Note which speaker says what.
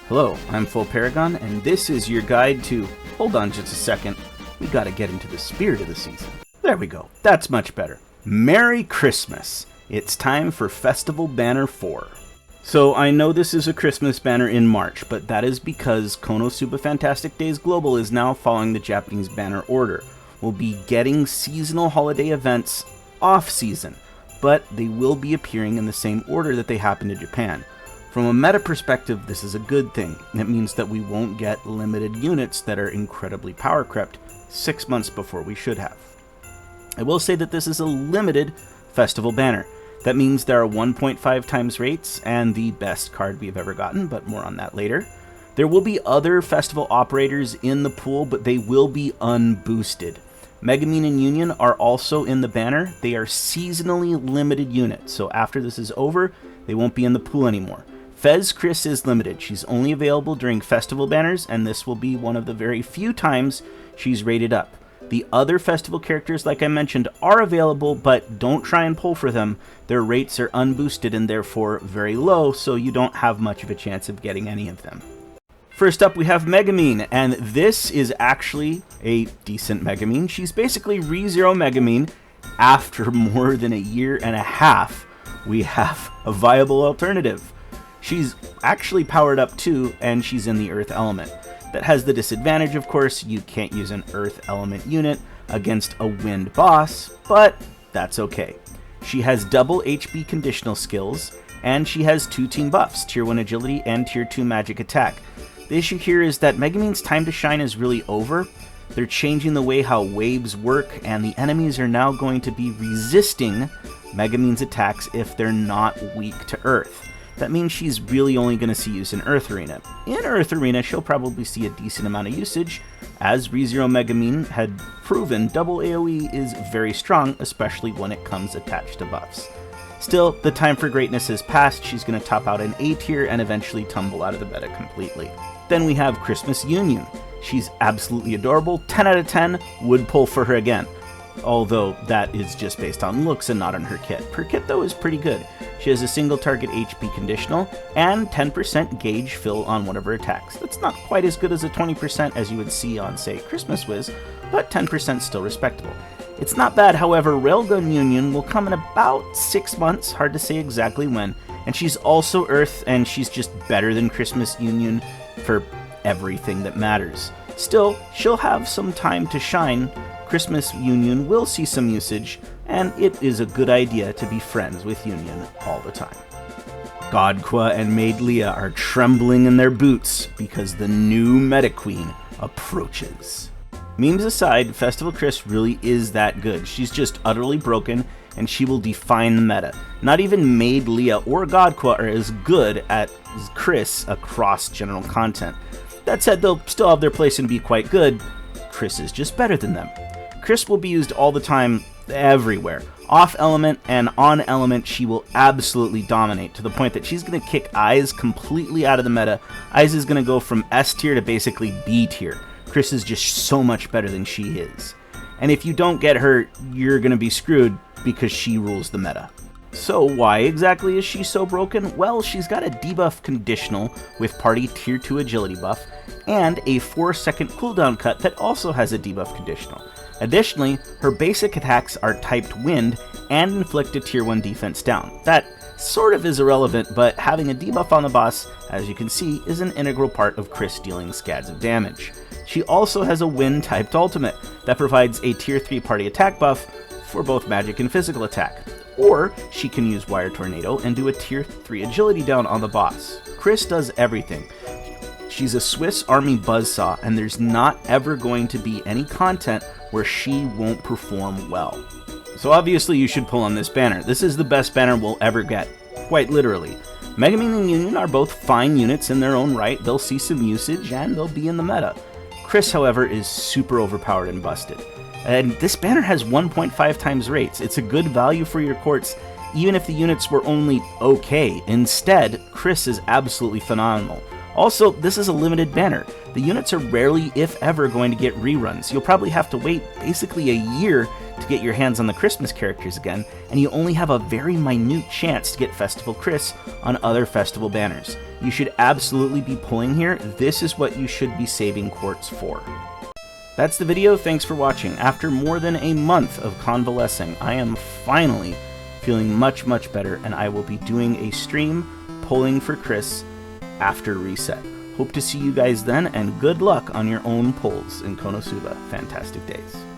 Speaker 1: Hello, I'm Full Paragon, and this is your guide to... Hold on just a second. We gotta get into the spirit of the season. There we go. That's much better. Merry Christmas! It's time for Festival Banner 4. So I know this is a Christmas banner in March, but that is because Konosuba Fantastic Days Global is now following the Japanese banner order. We'll be getting seasonal holiday events off-season, but they will be appearing in the same order that they happen in Japan. From a meta perspective, this is a good thing. It means that we won't get limited units that are incredibly power crept 6 months before we should have. I will say that this is a limited festival banner. That means there are 1.5 times rates and the best card we've ever gotten, but more on that later. There will be other festival operators in the pool, but they will be unboosted. MegaMean and Union are also in the banner. They are seasonally limited units, so after this is over, they won't be in the pool anymore. FES Chris is limited. She's only available during festival banners, and this will be one of the very few times she's rated up. The other festival characters, like I mentioned, are available, but don't try and pull for them. Their rates are unboosted and therefore very low, so you don't have much of a chance of getting any of them. First up, we have MegaMean, and this is actually a decent MegaMean. She's basically ReZero MegaMean. After more than a year and a half, we have a viable alternative. She's actually powered up too, and she's in the Earth element. That has the disadvantage, of course, you can't use an Earth element unit against a Wind boss, but that's okay. She has double HP conditional skills, and she has 2 team buffs, Tier 1 Agility and Tier 2 Magic Attack. The issue here is that MegaMean's time to shine is really over. They're changing the way how waves work, and the enemies are now going to be resisting MegaMean's attacks if they're not weak to Earth. That means she's really only going to see use in Earth Arena. In Earth Arena, she'll probably see a decent amount of usage. As ReZero MegaMean had proven, double AoE is very strong, especially when it comes attached to buffs. Still, the time for greatness has passed. She's going to top out an A tier and eventually tumble out of the meta completely. Then we have ChristmasUnion. She's absolutely adorable. 10 out of 10 would pull for her again. Although that is just based on looks and not on her kit. Her kit though is pretty good. She has a single target HP conditional and 10% gauge fill on one of her attacks. That's not quite as good as a 20% as you would see on, say, Christmas Wiz, but 10% still respectable. It's not bad, however, Railgun Union will come in about 6 months, hard to say exactly when, and she's also Earth, and she's just better than ChristmasUnion for everything that matters. Still, she'll have some time to shine. ChristmasUnion will see some usage, and it is a good idea to be friends with Union all the time. Godqua and Maid Leah are trembling in their boots because the new Meta Queen approaches. Memes aside, Festival Chris really is that good. She's just utterly broken, and she will define the meta. Not even Maid Leah or Godqua are as good as Chris across general content. That said, they'll still have their place and be quite good. Chris is just better than them. Chris will be used all the time, everywhere. Off element and on element, she will absolutely dominate to the point that she's going to kick Eyes completely out of the meta. Eyes is going to go from S tier to basically B tier. Chris is just so much better than she is. And if you don't get her, you're going to be screwed because she rules the meta. So why exactly is she so broken? Well, she's got a debuff conditional with party tier 2 agility buff and a 4-second cooldown cut that also has a debuff conditional. Additionally, her basic attacks are typed wind and inflict a tier 1 defense down. That sort of is irrelevant, but having a debuff on the boss, as you can see, is an integral part of Chris dealing scads of damage. She also has a wind typed ultimate that provides a tier 3 party attack buff for both magic and physical attack. Or she can use Wire Tornado and do a tier 3 agility down on the boss. Chris does everything. She's a Swiss Army buzzsaw, and there's not ever going to be any content where she won't perform well. So obviously you should pull on this banner. This is the best banner we'll ever get, quite literally. MegaMean and Union are both fine units in their own right. They'll see some usage and they'll be in the meta. Chris, however, is super overpowered and busted. And this banner has 1.5 times rates. It's a good value for your courts, even if the units were only okay. Instead, Chris is absolutely phenomenal. Also, this is a limited banner. The units are rarely, if ever, going to get reruns. You'll probably have to wait basically a year to get your hands on the Christmas characters again, and you only have a very minute chance to get Festival Chris on other festival banners. you should absolutely be pulling here. This is what you should be saving quartz for. That's the video. Thanks for watching. After more than a month of convalescing, I am finally feeling much, much better, and I will be doing a stream pulling for Chris after reset. Hope to see you guys then, and good luck on your own pulls in Konosuba. Fantastic days.